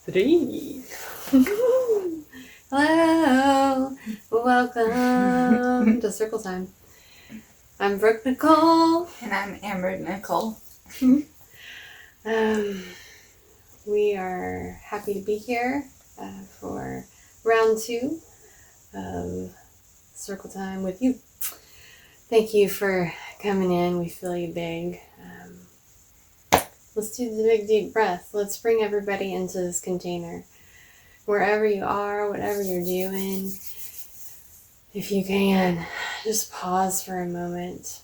3. Hello, welcome to Circle Time. I'm Brooke Nicole. And I'm Amber Nicole. We are happy to be here for round 2 of Circle Time with you. Thank you for coming in. We feel you big. Let's do the big deep breath. Let's bring everybody into this container. Wherever you are, whatever you're doing, if you can, just pause for a moment.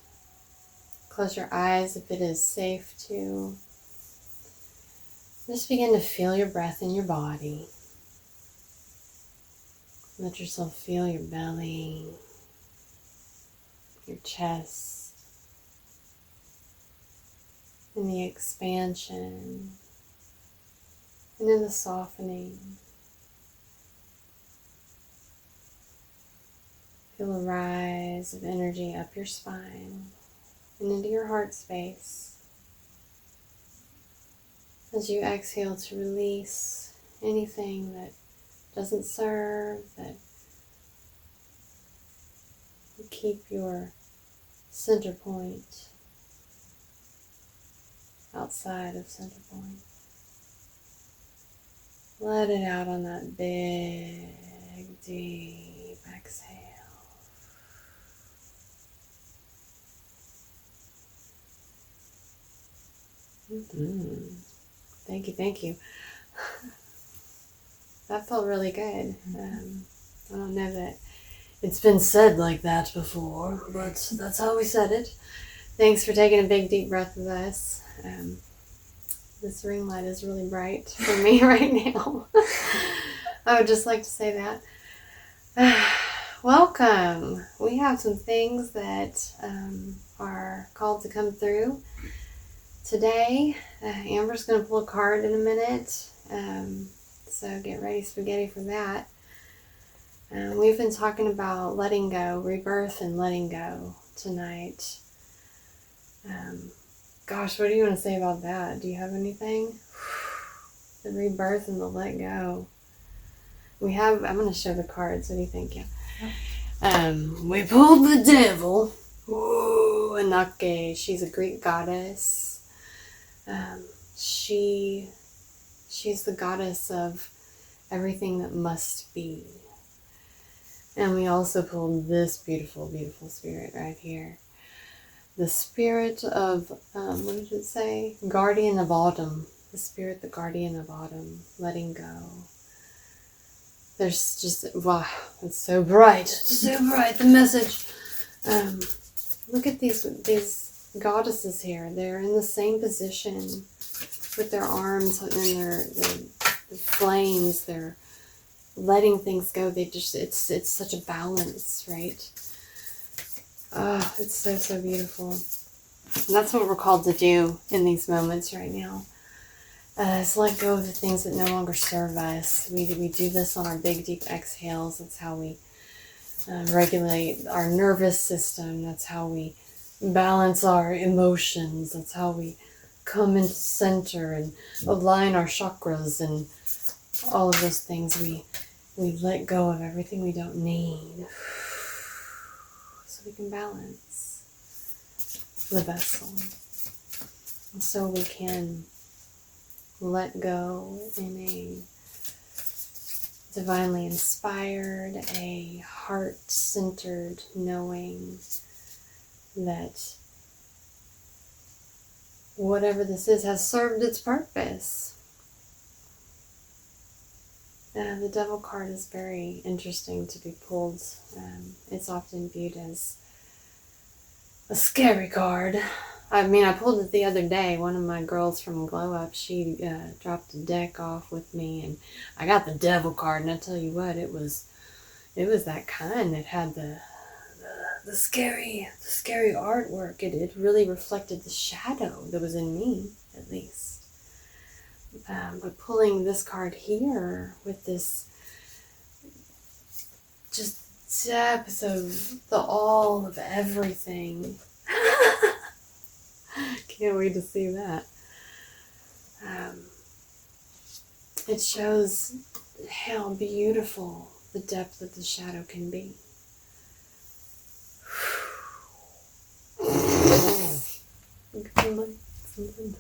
Close your eyes if it is safe to. Just begin to feel your breath in your body. Let yourself feel your belly, your chest, and the expansion, and then the softening. Feel a rise of energy up your spine and into your heart space. As you exhale to release anything that doesn't serve, that will keep your center point outside of center point. Let it out on that big, deep exhale. Thank you. That felt really good. I don't know that it's been said like that before, but that's how we said it. Thanks for taking a big deep breath with us. This ring light is really bright for me right now. I would just like to say that. Welcome. We have some things that are called to come through today. Amber's going to pull a card in a minute, so get ready, spaghetti, for that. We've been talking about letting go, rebirth and letting go tonight. Gosh, what do you want to say about that? Do you have anything? The rebirth and the let go. I'm going to show the cards. What do you think? Yeah. We pulled the devil. Ooh, Anake. She's a Greek goddess. She's the goddess of everything that must be. And we also pulled this beautiful, beautiful spirit right here. The spirit of, what did it say? Guardian of autumn. The spirit, the guardian of autumn. Letting go. There's just, wow, it's so bright. It's so bright, the message. Look at these goddesses here. They're in the same position with their arms and their flames. They're letting things go. It's such a balance, right? Oh, it's so beautiful. And that's what we're called to do in these moments right now. Is let go of the things that no longer serve us. We do this on our big deep exhales. That's how we regulate our nervous system. That's how we balance our emotions. That's how we come into center and align our chakras and all of those things. We let go of everything we don't need so we can balance the vessel. And so we can let go in a divinely inspired, a heart-centered knowing that whatever this is has served its purpose. The devil card is very interesting to be pulled. It's often viewed as a scary card. I mean, I pulled it the other day. One of my girls from Glow Up, she dropped a deck off with me, and I got the devil card, and I tell you what, it was that kind that had the scary artwork. It really reflected the shadow that was in me, at least. But pulling this card here with this just depth of the all of everything. Can't wait to see that. it shows how beautiful the depth of the shadow can be.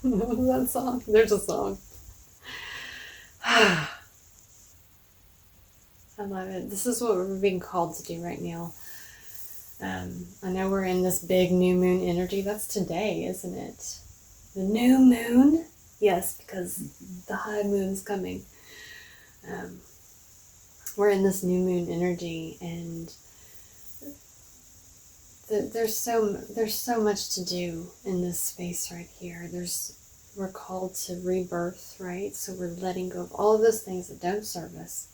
That song. There's a song. I love it. This is what we're being called to do right now. I know we're in this big new moon energy. That's today, isn't it? The new moon? Yes, because the high moon's coming. We're in this new moon energy, and there's so much to do in this space right here. We're called to rebirth, right? So we're letting go of all of those things that don't serve us.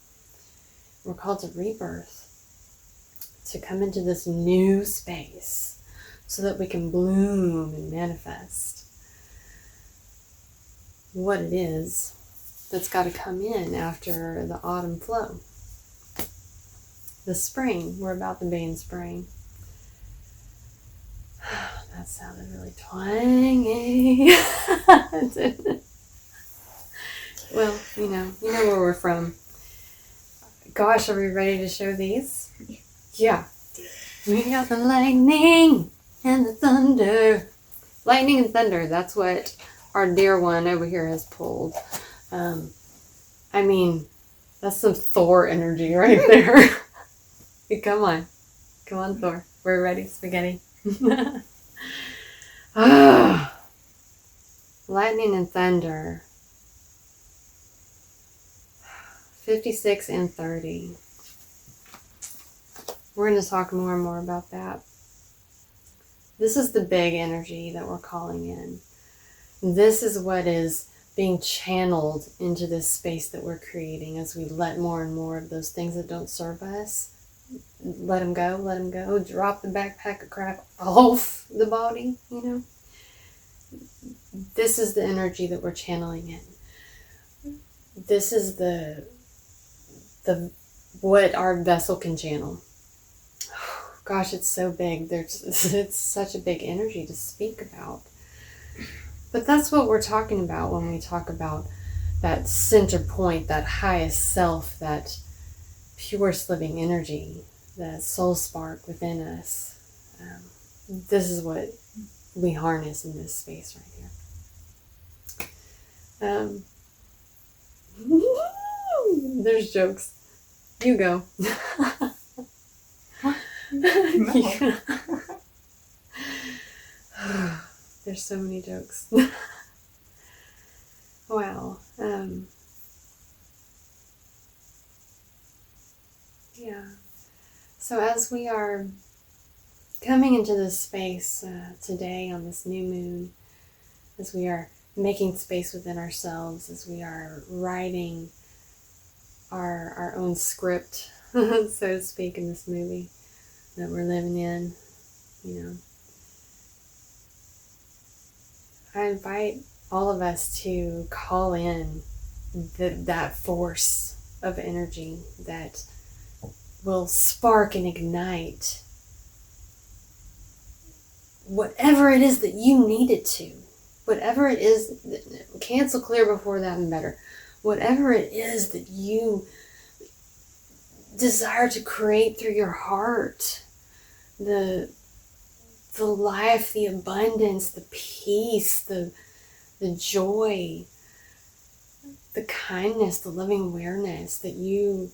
We're called to rebirth, to come into this new space so that we can bloom and manifest what it is that's got to come in after the autumn flow. The spring, we're about to be in spring. That sounded really twangy. Didn't it? Well, you know where we're from. Gosh, are we ready to show these? Yeah. We got the lightning and the thunder. Lightning and thunder, that's what our dear one over here has pulled. I mean, that's some Thor energy right there. Come on, Thor. We're ready, spaghetti. Lightning and thunder. 56 and 30. We're going to talk more and more about that. This is the big energy that we're calling in. This is what is being channeled into this space that we're creating as we let more and more of those things that don't serve us. Let them go. Drop the backpack of crap off the body, This is the energy that we're channeling in. This is the what our vessel can channel. Gosh, it's so big. It's such a big energy to speak about. But that's what we're talking about when we talk about that center point, that highest self, that pure living energy, that soul spark within us. This is what we harness in this space right here. There's jokes. You go. No. There's so many jokes. Wow. Yeah. So as we are coming into this space today on this new moon, as we are making space within ourselves, as we are writing our own script, so to speak, in this movie that we're living in, I invite all of us to call in that force of energy that will spark and ignite whatever it is that you need it to. Whatever it is, cancel clear before that and better. Whatever it is that you desire to create through your heart, the life, the abundance, the peace, the joy, the kindness, the loving awareness that you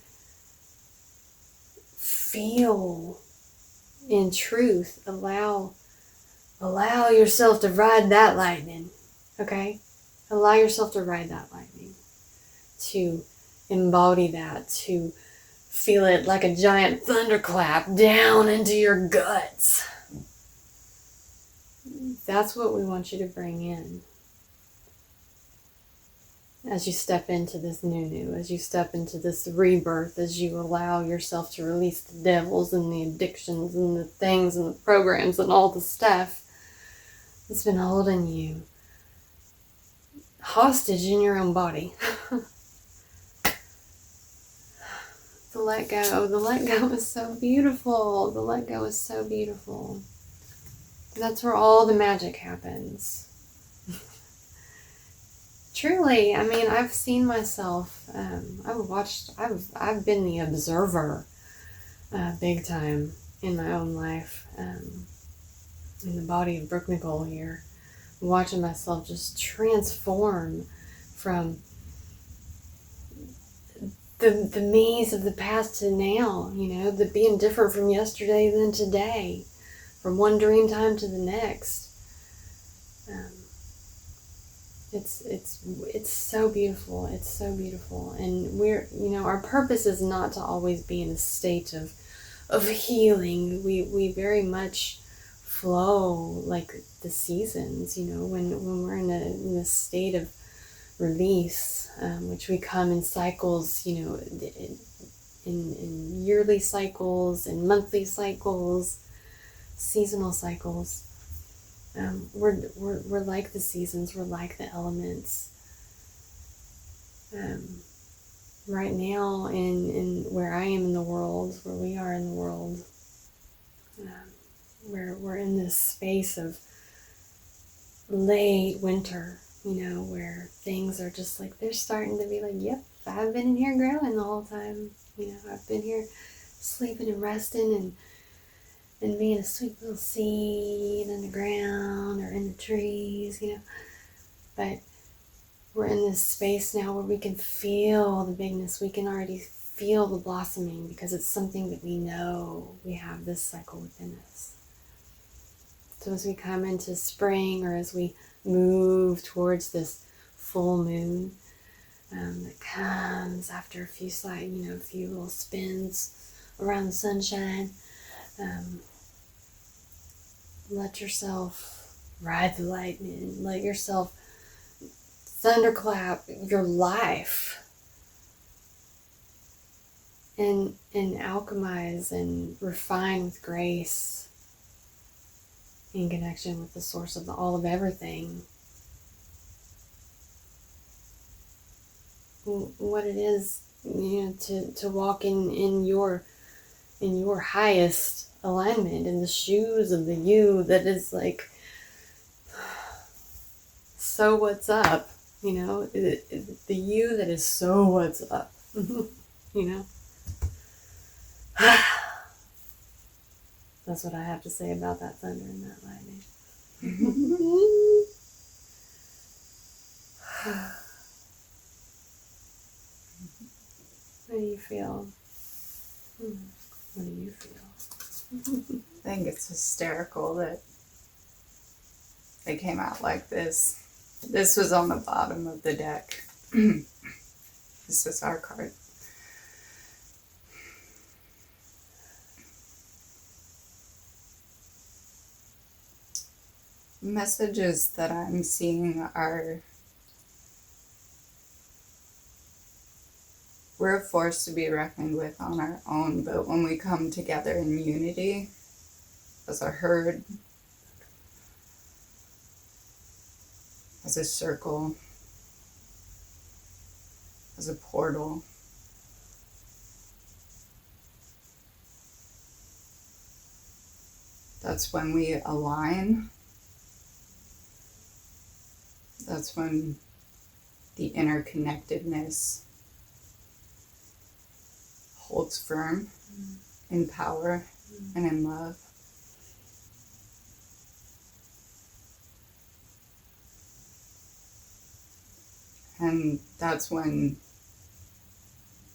feel in truth. Allow yourself to ride that lightning, okay? Allow yourself to ride that lightning, to embody that, to feel it like a giant thunderclap down into your guts. That's what we want you to bring in as you step into this new, as you step into this rebirth, as you allow yourself to release the devils and the addictions and the things and the programs and all the stuff that's been holding you hostage in your own body. The let go is so beautiful. The let go is so beautiful. That's where all the magic happens. Truly, I mean, I've seen myself. I've been the observer, big time in my own life, in the body of Brooke Nicole here, watching myself just transform from the maze of the past to now, the being different from yesterday than today, from one dream time to the next. It's so beautiful. It's so beautiful. And our purpose is not to always be in a state of healing. We very much flow like the seasons, when we're in a state of release, which we come in cycles, in yearly cycles, in monthly cycles, seasonal cycles. We're like the seasons, we're like the elements. Right now, in where I am in the world, where we are in the world, we're in this space of late winter, where things are just like, they're starting to be like, yep, I've been in here growing the whole time. I've been here sleeping and resting and being a sweet little seed in the ground or in the trees, But we're in this space now where we can feel the bigness. We can already feel the blossoming because it's something that we know we have this cycle within us. So as we come into spring, or as we move towards this full moon that comes after a few little spins around the sunshine, let yourself ride the lightning. Let yourself thunderclap your life and alchemize and refine with grace in connection with the source of all of everything. What it is, to walk in your highest alignment, in the shoes of the you that is like, so what's up, the you that is so what's up, That's what I have to say about that thunder and that lightning. What do you feel? What do you feel? I think it's hysterical that they came out like this. This was on the bottom of the deck. This is our card. Messages that I'm seeing are, we're a force to be reckoned with on our own, but when we come together in unity as a herd, as a circle, as a portal, that's when we align. That's when the interconnectedness holds firm in power and in love. And that's when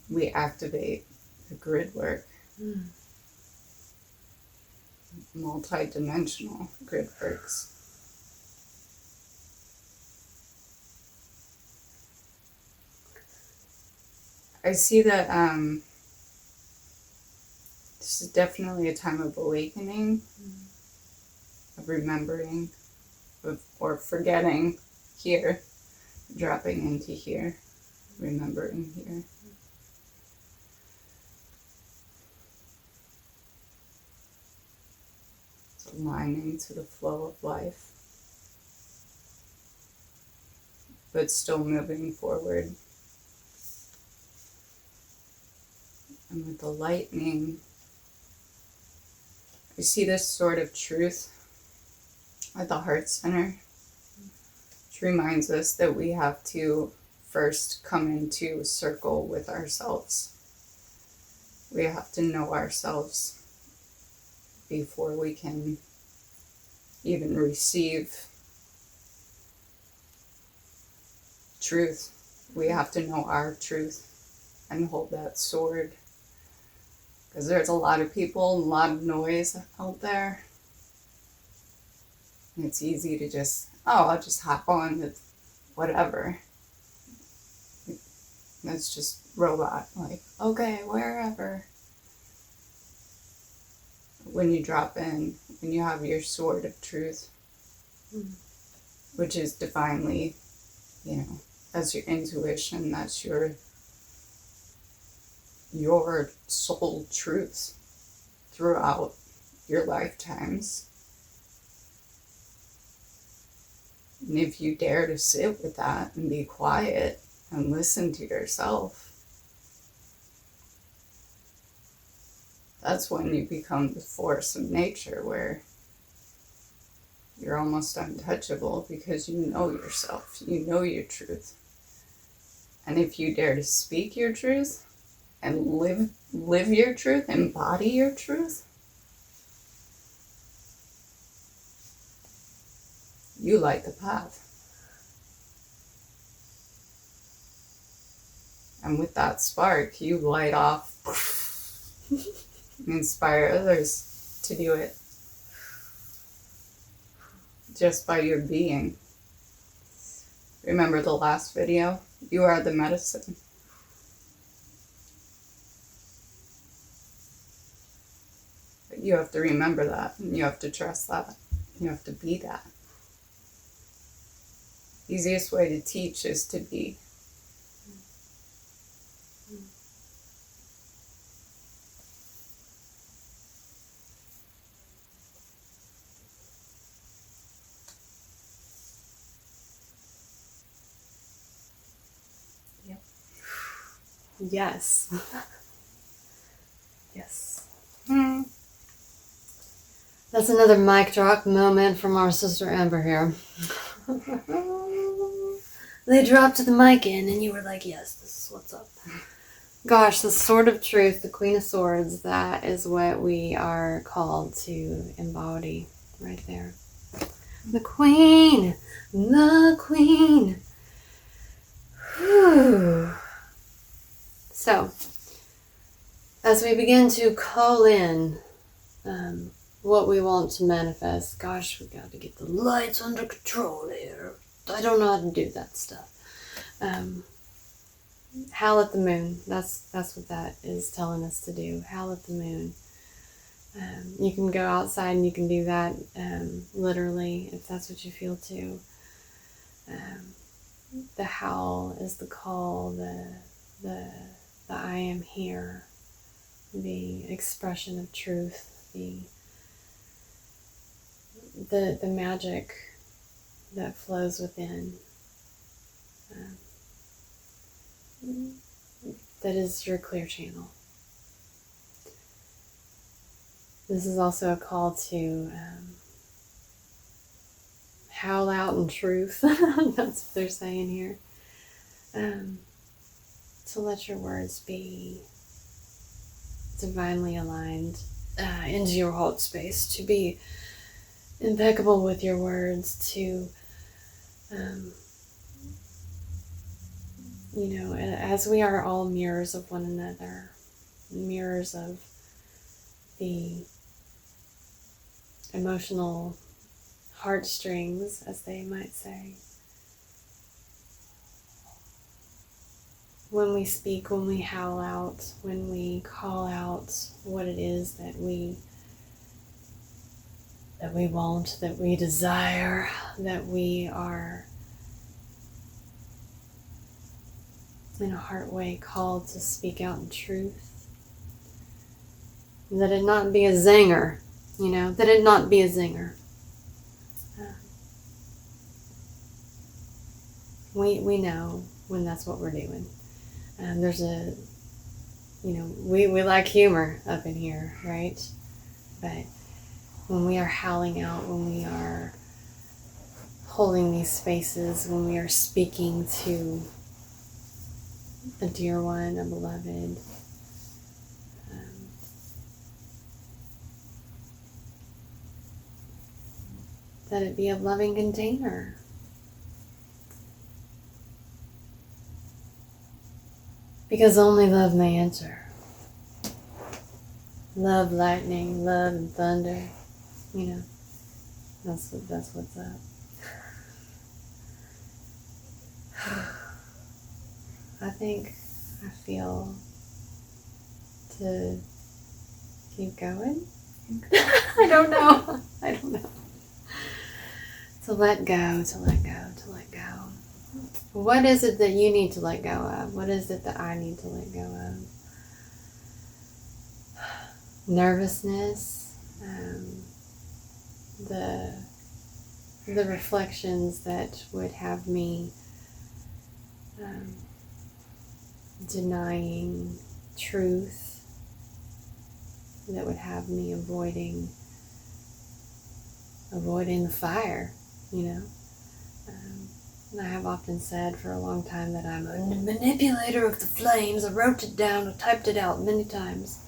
we activate the grid work. Multi-dimensional grid works. I see that this is definitely a time of awakening, of remembering, or forgetting here, dropping into here, remembering here. It's aligning to the flow of life, but still moving forward. And with the lightning, I see this sort of truth at the heart center. which reminds us that we have to first come into a circle with ourselves. We have to know ourselves before we can even receive truth. We have to know our truth and hold that sword. Because there's a lot of people, a lot of noise out there. And it's easy to just, I'll just hop on with whatever. That's just robot, like, okay, wherever. When you drop in, when you have your sword of truth, which is divinely, that's your intuition, that's your soul truth throughout your lifetimes. And if you dare to sit with that and be quiet and listen to yourself, that's when you become the force of nature, where you're almost untouchable because you know yourself, you know your truth. And if you dare to speak your truth and live your truth, embody your truth, you light the path. And with that spark, you light off, inspire others to do it just by your being. Remember the last video? You are the medicine. But you have to remember that, and you have to trust that. You have to be that. Easiest way to teach is to be. Yes. Yes. That's another mic drop moment from our sister Amber here. They dropped the mic in and you were like, yes, this is what's up. Gosh, the Sword of Truth, the Queen of Swords, that is what we are called to embody right there. The Queen! The Queen! Whew. So, as we begin to call in what we want to manifest, gosh, we got to get the lights under control here. I don't know how to do that stuff. Howl at the moon. That's what that is telling us to do. Howl at the moon. You can go outside and you can do that literally if that's what you feel to. The howl is the call, the I am here, the expression of truth, the magic that flows within. That is your clear channel. This is also a call to howl out in truth. That's what they're saying here. To let your words be divinely aligned into your heart space, to be impeccable with your words, to as we are all mirrors of one another, mirrors of the emotional heartstrings, as they might say. When we speak, when we howl out, when we call out what it is that we want, that we desire, that we are in a heart way called to speak out in truth. That it not be a zinger, that it not be a zinger. We know when that's what we're doing. There's we like humor up in here, right? But when we are howling out, when we are holding these spaces when we are speaking to a dear one, a beloved. That it be a loving container. Because only love may enter. Love, lightning, love, and thunder. You know, that's what's up. I feel to keep going. I don't know. To let go, to let go, to let go. What is it that you need to let go of? What is it that I need to let go of? Nervousness, the reflections that would have me denying truth, that would have me avoiding the fire, you know. And I have often said for a long time that I'm a manipulator of the flames. I wrote it down, I typed it out many times.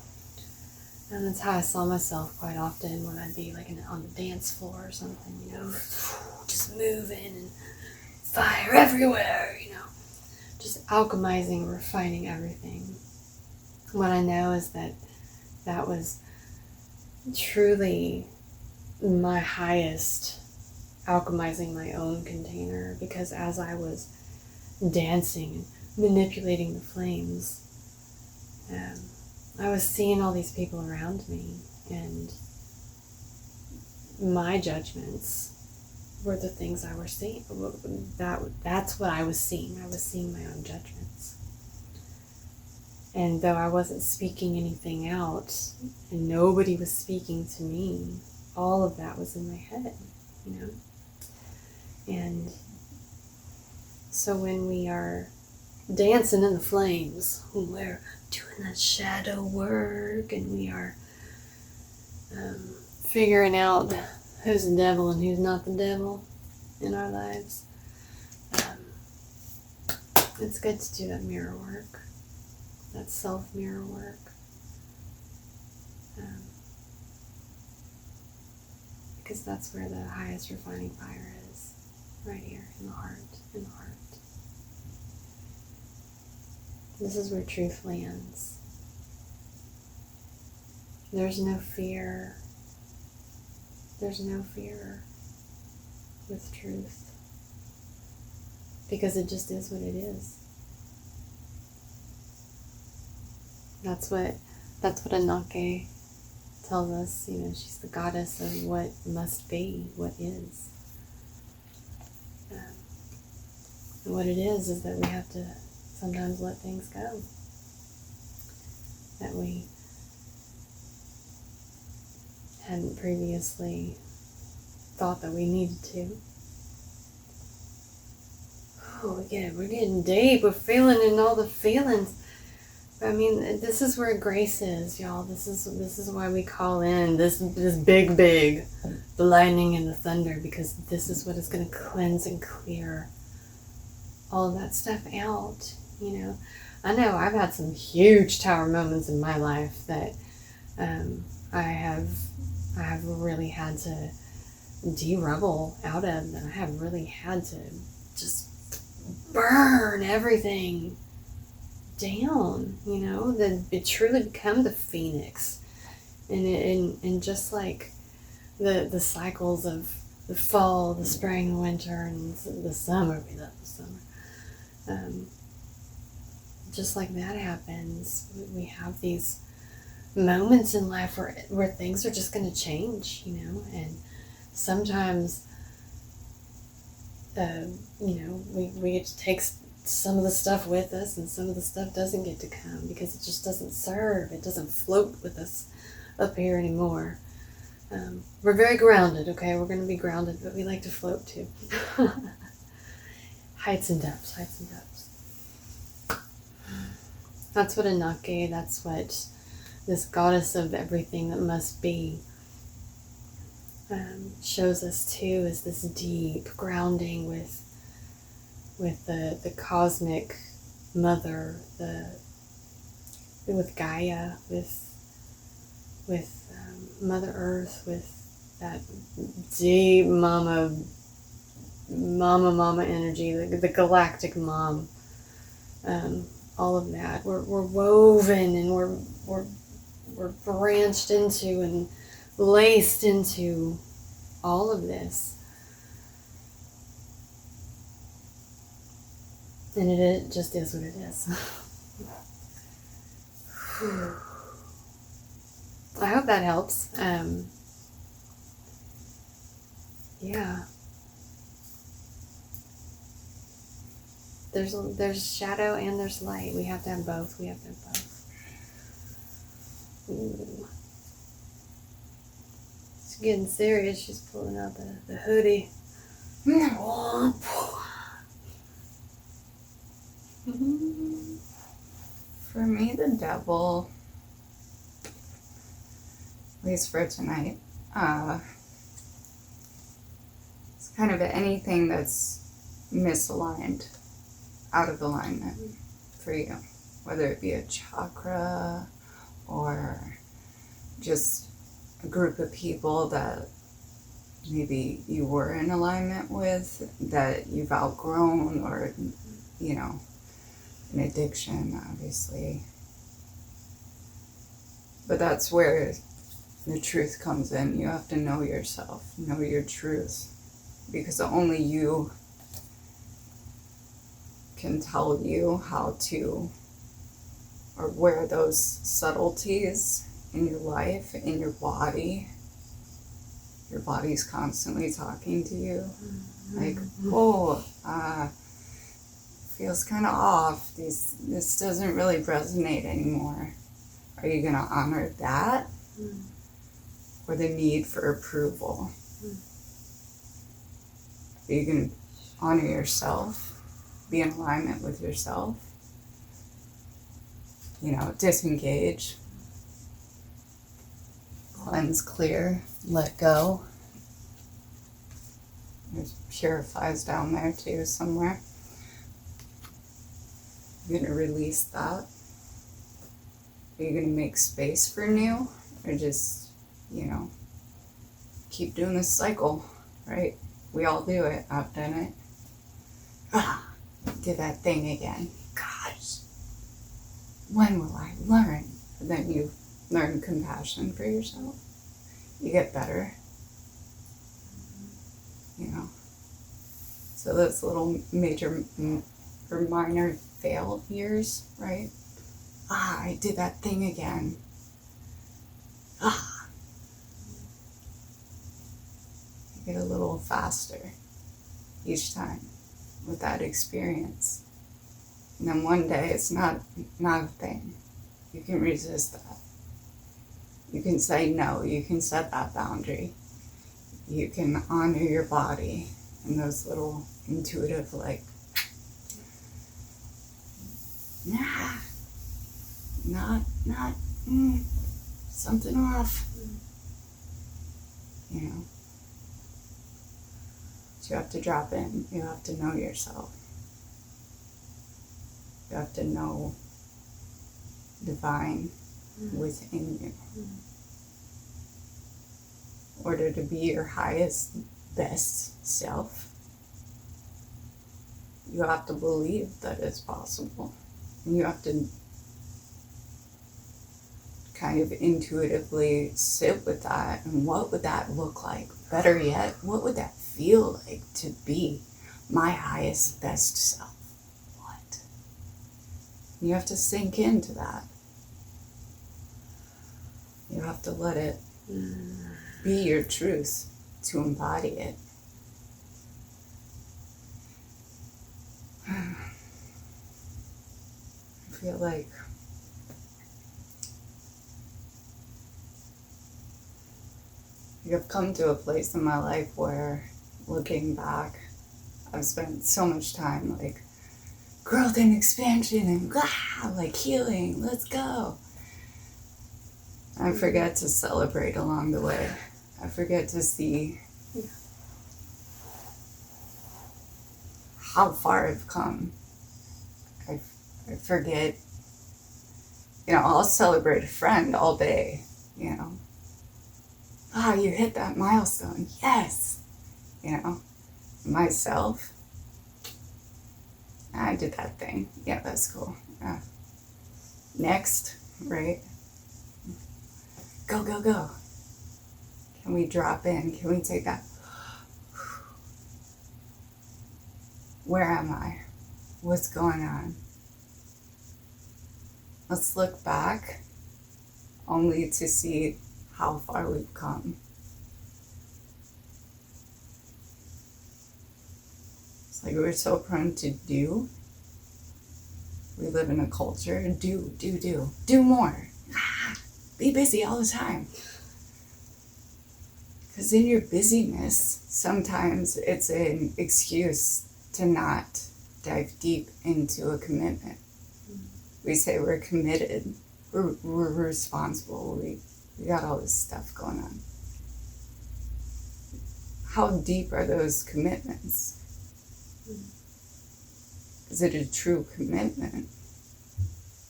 And that's how I saw myself quite often when I'd be like on the dance floor or something, you know, just moving and fire everywhere, you know, just alchemizing, refining everything. What I know is that was truly my highest alchemizing my own container, because as I was dancing and manipulating the flames, I was seeing all these people around me, and my judgments were the things I was seeing. That's what I was seeing. I was seeing my own judgments. And though I wasn't speaking anything out, and nobody was speaking to me, all of that was in my head, you know? And so when we are dancing in the flames, when we're doing that shadow work, and we are figuring out who's the devil and who's not the devil in our lives, it's good to do that mirror work, that self-mirror work. Because that's where the highest refining fire is, right here in the heart, This is where truth lands. There's no fear. There's no fear with truth, because it just is what it is. That's what Anake tells us, you know, she's the goddess of what must be, what is. And what it is that we have to sometimes let things go, that we hadn't previously thought that we needed to. Oh, yeah, we're getting deep. We're feeling in all the feelings. I mean, this is where grace is, y'all. This is why we call in this big, the lightning and the thunder, because this is what is going to cleanse and clear all of that stuff out, you know. I know I've had some huge tower moments in my life that I have really had to de-rebel out of, that I have really had to just burn everything down, you know, that it truly become the phoenix, and just like the cycles of the fall, the spring, the winter, and the summer. We love the summer. Just like that happens, we have these moments in life where things are just going to change, you know, and sometimes you know, we get to take some of the stuff with us, and some of the stuff doesn't get to come because it just doesn't serve. It doesn't float with us up here anymore. We're very grounded, okay? We're going to be grounded, but we like to float too. Heights and depths. That's what Anake, that's what this goddess of everything that must be shows us too is this deep grounding with the cosmic mother, with Gaia, with Mother Earth, with that deep mama energy, the galactic mom. All of that. We're woven and we're branched into and laced into all of this. And it just is what it is. I hope that helps. Yeah. There's shadow and there's light. We have to have both. Ooh. She's getting serious. She's pulling out the hoodie. For me, the devil, at least for tonight, it's kind of anything that's misaligned, out of alignment for you, whether it be a chakra or just a group of people that maybe you were in alignment with that you've outgrown, or an addiction, obviously. But that's where the truth comes in. You have to know yourself, know your truth, because only you can tell you how to, or where those subtleties in your life, in your body. Your body's constantly talking to you. Like, feels kind of off. This doesn't really resonate anymore. Are you going to honor that? Or the need for approval? Are you going to honor yourself? Be in alignment with yourself? Disengage. Cleanse, clear, let go. There's purifies down there too somewhere. You're going to release that. Are you going to make space for new? Or just, keep doing this cycle, right? We all do it. I've done it. Did that thing again. Gosh. When will I learn? And then you learn compassion for yourself. You get better. So those little major or minor failures, right? I did that thing again. You get a little faster each time with that experience. And then one day it's not a thing. You can resist that. You can say no. You can set that boundary. You can honor your body and those little intuitive, something off. But you have to drop in. You have to know yourself. You have to know divine within you. In order to be your highest, best self, you have to believe that it's possible. And you have to kind of intuitively sit with that. And what would that look like? Better yet, what would that feel like to be my highest, best self? What? You have to sink into that. You have to let it be your truth to embody it. I feel like I've come to a place in my life where, looking back, I've spent so much time growth and expansion and healing, let's go. I forget to celebrate along the way. I forget to see how far I've come. I forget, I'll celebrate a friend all day, you hit that milestone, yes, myself, I did that thing, yeah, that's cool, next, right, go, go, go, can we drop in, can we take that, where am I, what's going on? Let's look back only to see how far we've come. It's like we're so prone to do. We live in a culture, do more. Be busy all the time. Because in your busyness, sometimes it's an excuse to not dive deep into a commitment. We say we're committed, we're responsible, we got all this stuff going on. How deep are those commitments? Is it a true commitment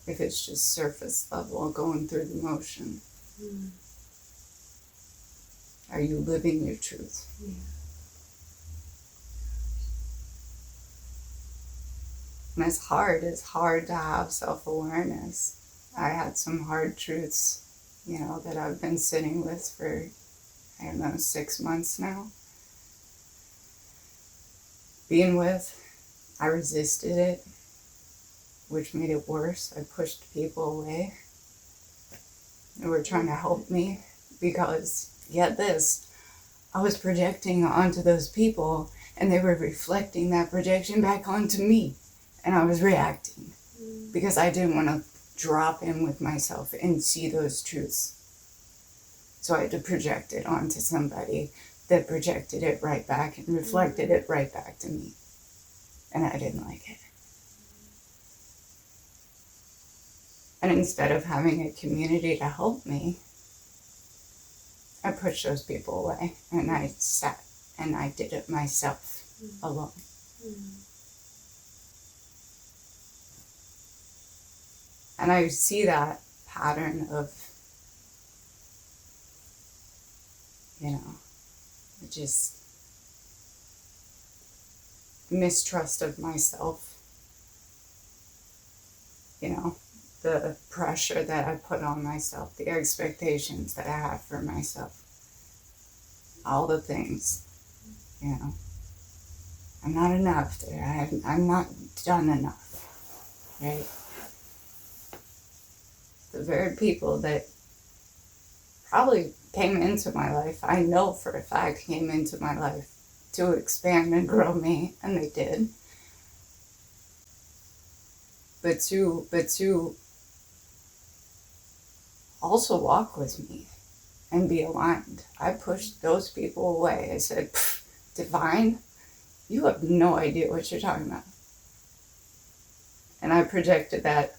if it's just surface level going through the motion? Are you living your truth? Yeah. And it's hard to have self-awareness. I had some hard truths, that I've been sitting with for, 6 months now. Being with, I resisted it, which made it worse. I pushed people away. They were trying to help me because, get this, I was projecting onto those people and they were reflecting that projection back onto me. And I was reacting because I didn't want to drop in with myself and see those truths. So I had to project it onto somebody that projected it right back and reflected it right back to me. And I didn't like it. And instead of having a community to help me, I pushed those people away and I sat and I did it myself alone. And I see that pattern of, just mistrust of myself. The pressure that I put on myself, the expectations that I have for myself, all the things, I'm not enough, I'm not done enough, right? The very people that probably came into my life, I know for a fact came into my life to expand and grow me, and they did. But to also walk with me and be aligned. I pushed those people away. I said, divine, you have no idea what you're talking about. And I projected that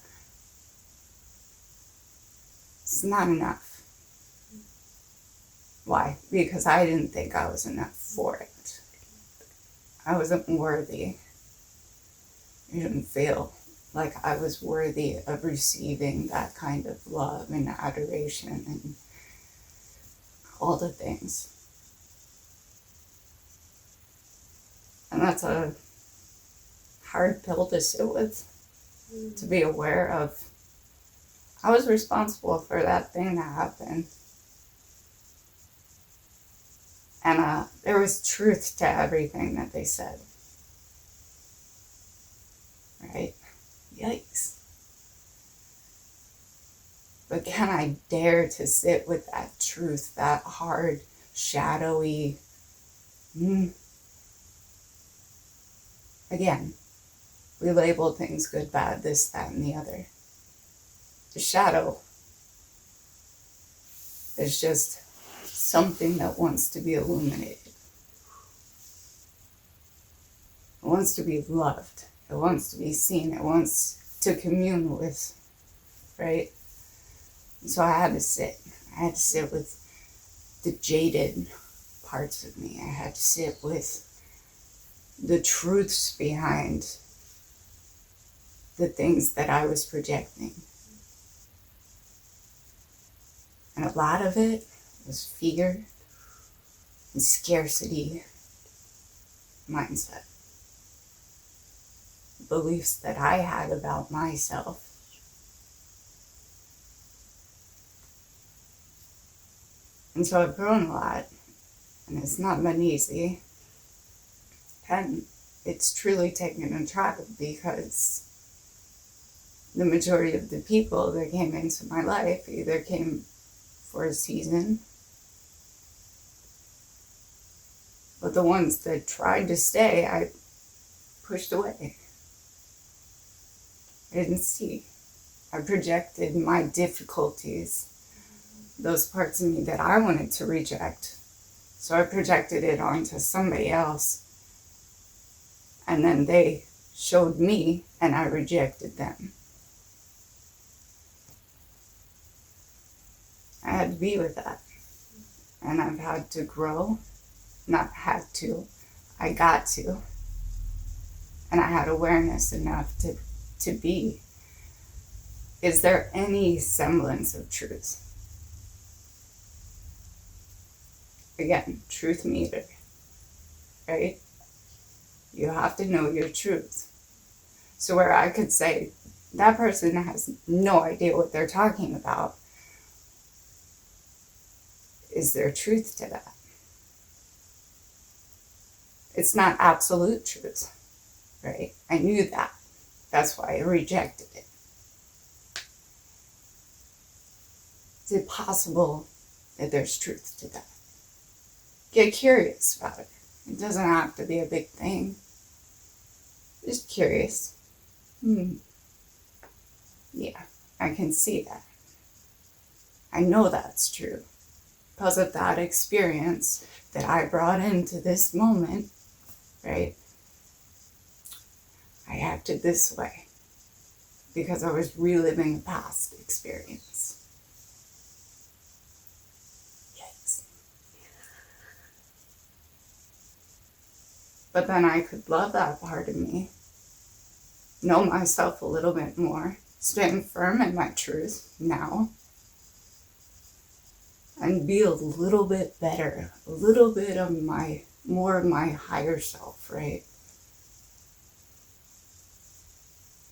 it's not enough. Why? Because I didn't think I was enough for it. I wasn't worthy. I didn't feel like I was worthy of receiving that kind of love and adoration and all the things. And that's a hard pill to sit with, to be aware of. I was responsible for that thing that happened. And there was truth to everything that they said. Right? Yikes. But can I dare to sit with that truth, that hard, shadowy, Again, we label things good, bad, this, that, and the other. The shadow is just something that wants to be illuminated. It wants to be loved. It wants to be seen. It wants to commune with, right? And so I had to sit. I had to sit with the jaded parts of me. I had to sit with the truths behind the things that I was projecting. And a lot of it was fear and scarcity mindset. Beliefs that I had about myself. And so I've grown a lot, and it's not been easy. And it's truly taken a trial, because the majority of the people that came into my life either came for a season, but the ones that tried to stay, I pushed away. I didn't see. I projected my difficulties, those parts of me that I wanted to reject. So I projected it onto somebody else. And then they showed me, and I rejected them. I had to be with that. And I've had to grow. Not had to. I got to. And I had awareness enough to be. Is there any semblance of truth? Again, truth meter, right? You have to know your truth. So where I could say, that person has no idea what they're talking about, is there truth to that? It's not absolute truth, right? I knew that. That's why I rejected it. Is it possible that there's truth to that? Get curious about it. It doesn't have to be a big thing. Just curious. Yeah, I can see that. I know that's true. Because of that experience that I brought into this moment, right? I acted this way because I was reliving a past experience. Yikes. But then I could love that part of me, know myself a little bit more, stand firm in my truth now, and be a little bit better, a little bit of more of my higher self, right?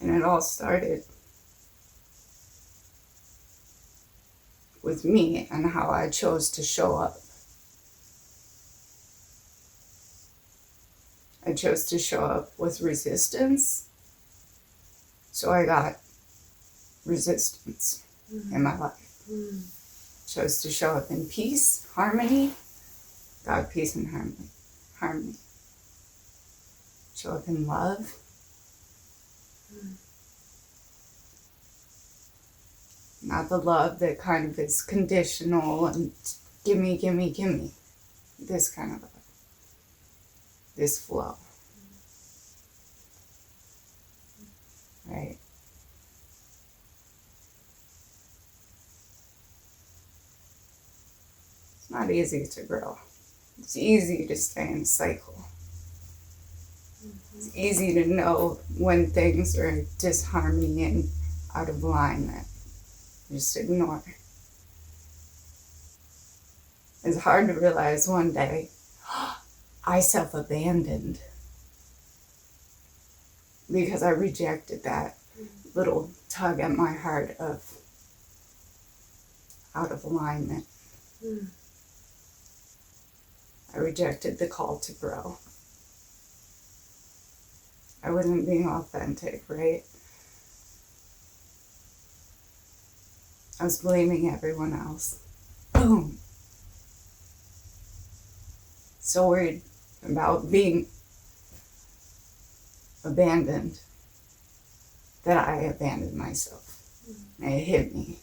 And it all started with me and how I chose to show up. I chose to show up with resistance, so I got resistance in my life. Chose to show up in peace, harmony, got peace and harmony. Show up in love. Not the love that kind of is conditional and gimme, gimme, gimme. This kind of love. This flow. Right? It's not easy to grow. It's easy to stay in a cycle. It's easy to know when things are in disharmony and out of alignment. Just ignore. It's hard to realize one day, I self-abandoned because I rejected that little tug at my heart of out of alignment. I rejected the call to grow. I wasn't being authentic, right? I was blaming everyone else. Boom. So worried about being abandoned that I abandoned myself. And it hit me.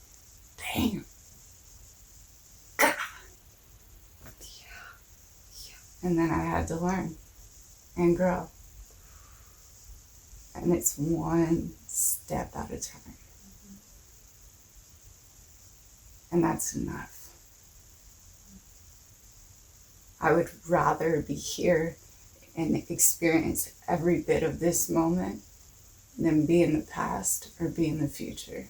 Damn. God. Yeah. And then I had to learn and grow. And it's one step at a time. And that's enough. I would rather be here and experience every bit of this moment than be in the past or be in the future.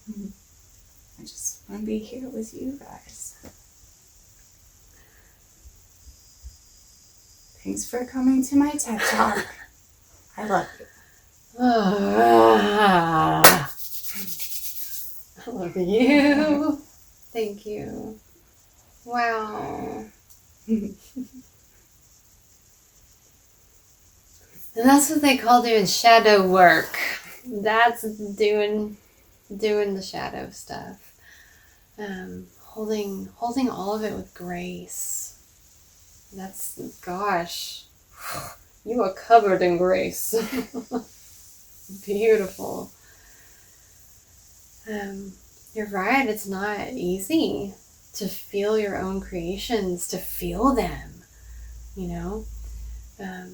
I just want to be here with you guys. Thanks for coming to my TED Talk. I love you. I love you. Thank you. Wow. And that's what they call doing shadow work. That's doing the shadow stuff. Holding all of it with grace. That's, gosh, you are covered in grace. Beautiful. You're right, it's not easy to feel your own creations, to feel them, you know. I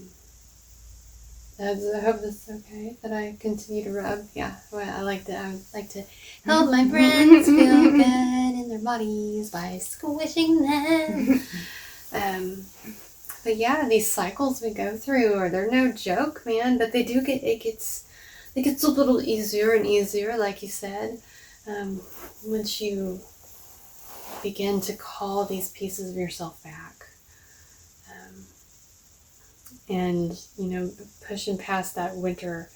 hope this is okay that I continue to rub. Yeah, well, I would like to help my friends feel good in their bodies by squishing them. But yeah, these cycles we go through, they're no joke, man. But they do it gets a little easier and easier, like you said, once you begin to call these pieces of yourself back. And, you know, pushing past that winter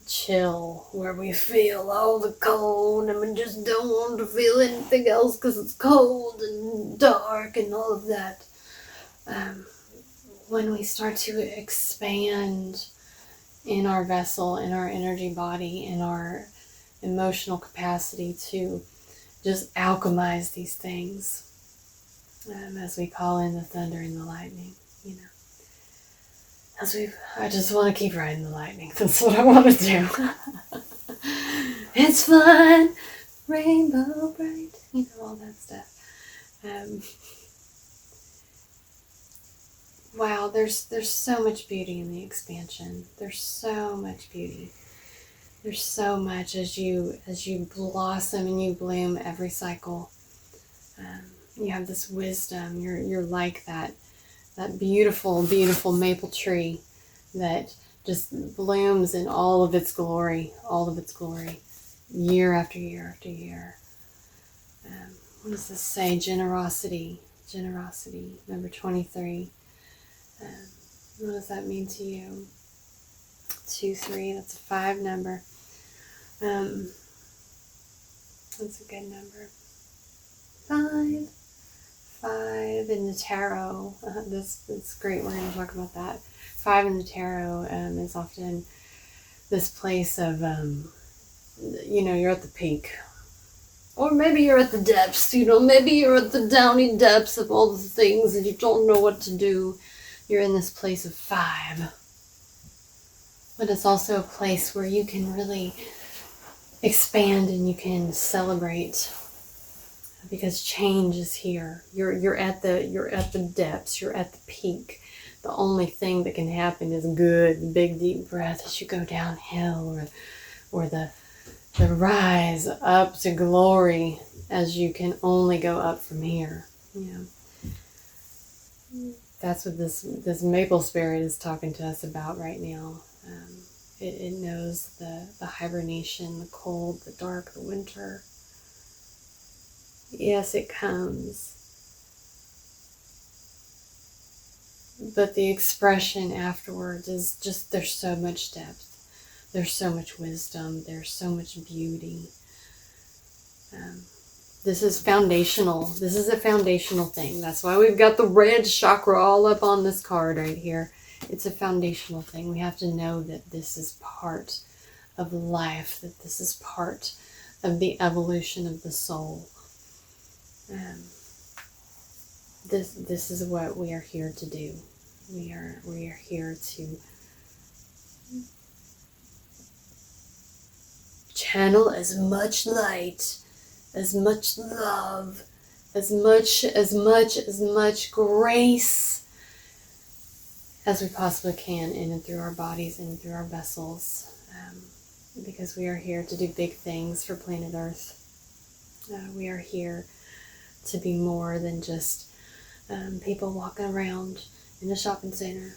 chill where we feel all the cold and we just don't want to feel anything else because it's cold and dark and all of that. When we start to expand in our vessel, in our energy body, in our emotional capacity to just alchemize these things, as we call in the thunder and the lightning, you know. I just want to keep riding the lightning. That's what I want to do. It's fun, rainbow bright, you know, all that stuff. Wow, there's so much beauty in the expansion. There's so much beauty. There's so much as you blossom and you bloom every cycle. You have this wisdom. You're like that beautiful, beautiful maple tree that just blooms in all of its glory, year after year after year. What does this say? Generosity, number 23. What does that mean to you? 2, 3, that's a 5 number. That's a good number. 5 in the tarot. That's great. We're going to talk about that. 5 in the tarot is often this place of, you know, you're at the peak. Or maybe you're at the depths, you know, maybe you're at the downy depths of all the things and you don't know what to do. You're in this place of 5. But it's also a place where you can really expand and you can celebrate. Because change is here. You're at the depths. You're at the peak. The only thing that can happen is good, big deep breath as you go downhill, or the rise up to glory as you can only go up from here. You know, that's what this maple spirit is talking to us about right now. It knows the hibernation, the cold, the dark, the winter. Yes, it comes. But the expression afterwards is just, there's so much depth. There's so much wisdom. There's so much beauty. This is foundational. This is a foundational thing. That's why we've got the red chakra all up on this card right here. It's a foundational thing. We have to know that this is part of life, that this is part of the evolution of the soul. This is what we are here to do. We are here to channel as much light, as much love, as much grace as we possibly can in and through our bodies and through our vessels. because we are here to do big things for planet Earth. We are here to be more than just people walking around in the shopping center,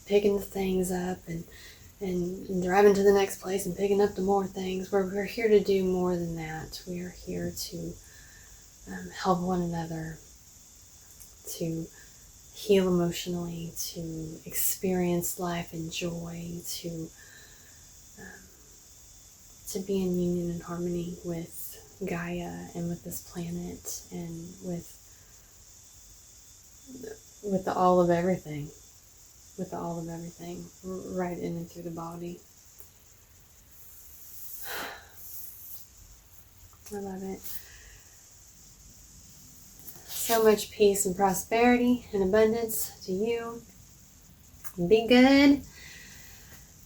picking the things up and driving to the next place and picking up the more things. We're here to do more than that. We are here to help one another, to heal emotionally, to experience life in joy, to be in union and harmony with Gaia and with this planet and with the all of everything, right in and through the body. I love it. So much peace and prosperity and abundance to you. Be good.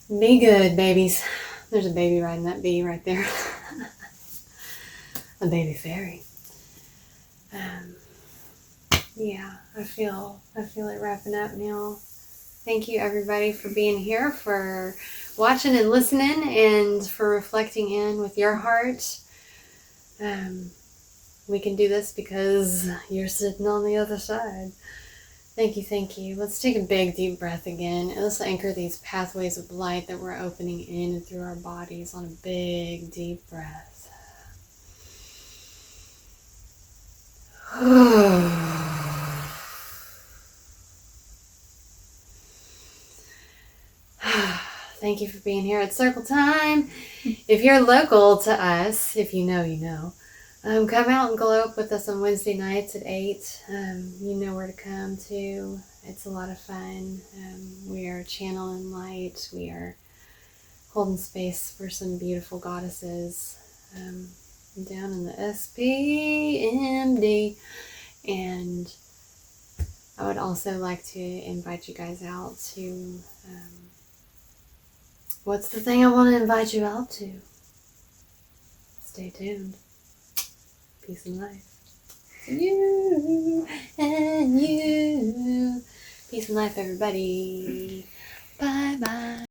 Be good, babies. There's a baby riding that bee right there. A baby fairy. Yeah, I feel it wrapping up now. Thank you everybody for being here, for watching and listening, and for reflecting in with your heart. We can do this because you're sitting on the other side. Thank you, thank you. Let's take a big deep breath again, and let's anchor these pathways of light that we're opening in and through our bodies on a big deep breath. Thank you for being here at Circle Time. If you're local to us, if you know, you know. Come out and glow up with us on Wednesday nights at 8. You know where to come to. It's a lot of fun. We are channeling light. We are holding space for some beautiful goddesses down in the SPMD. And I would also like to invite you guys out to... what's the thing I want to invite you out to? Stay tuned. Peace and life. You and you. Peace and life, everybody. Bye-bye.